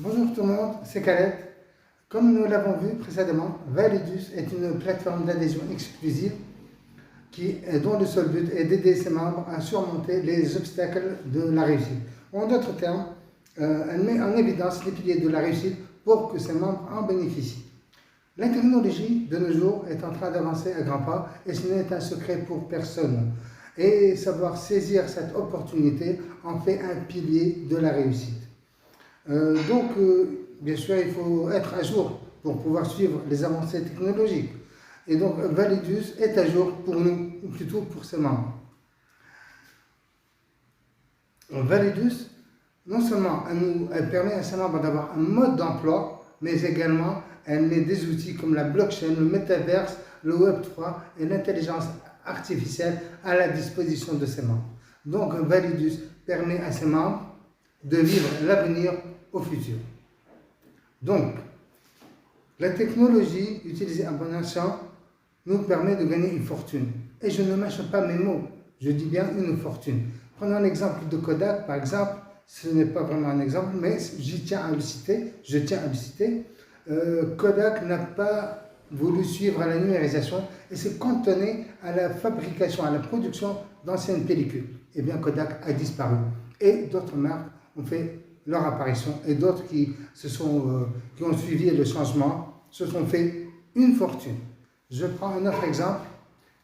Bonjour tout le monde, c'est Khaled. Comme nous l'avons vu précédemment, Validus est une plateforme d'adhésion exclusive dont le seul but est d'aider ses membres à surmonter les obstacles de la réussite. En d'autres termes, elle met en évidence les piliers de la réussite pour que ses membres en bénéficient. La technologie de nos jours est en train d'avancer à grands pas et ce n'est un secret pour personne. Et savoir saisir cette opportunité en fait un pilier de la réussite. Bien sûr, il faut être à jour pour pouvoir suivre les avancées technologiques. Et donc, Validus est à jour pour nous, ou plutôt pour ses membres. Validus, non seulement elle permet à ses membres d'avoir un mode d'emploi, mais également elle met des outils comme la blockchain, le métaverse, le Web3 et l'intelligence artificielle à la disposition de ses membres. Donc, Validus permet à ses membres de vivre l'avenir au futur. Donc, la technologie utilisée à bon escient nous permet de gagner une fortune. Et je ne mâche pas mes mots, je dis bien une fortune. Prenons l'exemple de Kodak, par exemple. Ce n'est pas vraiment un exemple, mais je tiens à le citer. Kodak n'a pas voulu suivre la numérisation et s'est cantonné à la fabrication, à la production d'anciennes pellicules. Et bien Kodak a disparu. Et d'autres marques ont fait leur apparition et d'autres qui ont suivi le changement se sont fait une fortune. Je prends un autre exemple,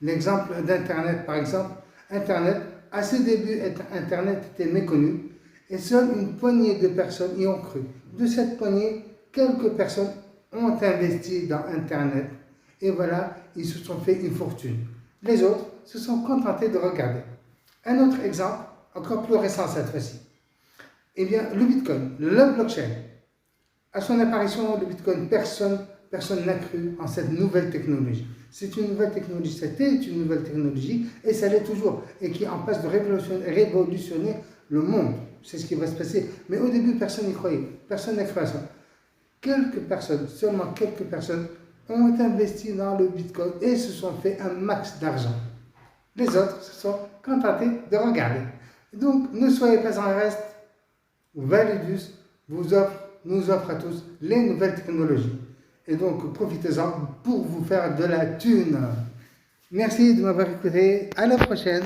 l'exemple d'Internet par exemple. Internet, à ses débuts, Internet était méconnu et seule une poignée de personnes y ont cru. De cette poignée, quelques personnes ont investi dans Internet et voilà, ils se sont fait une fortune. Les autres se sont contentés de regarder. Un autre exemple, encore plus récent cette fois-ci. Eh bien, le Bitcoin, la blockchain. À son apparition, le Bitcoin, personne n'a cru en cette nouvelle technologie. C'est une nouvelle technologie, c'était une nouvelle technologie, et ça l'est toujours, et qui est en passe de révolutionner le monde. C'est ce qui va se passer. Mais au début, personne n'y croyait. Personne n'a cru à ça. Seulement quelques personnes, ont investi dans le Bitcoin et se sont fait un max d'argent. Les autres se sont contentés de regarder. Donc, ne soyez pas en reste. Validus nous offre à tous les nouvelles technologies. Et donc, profitez-en pour vous faire de la thune. Merci de m'avoir écouté. À la prochaine.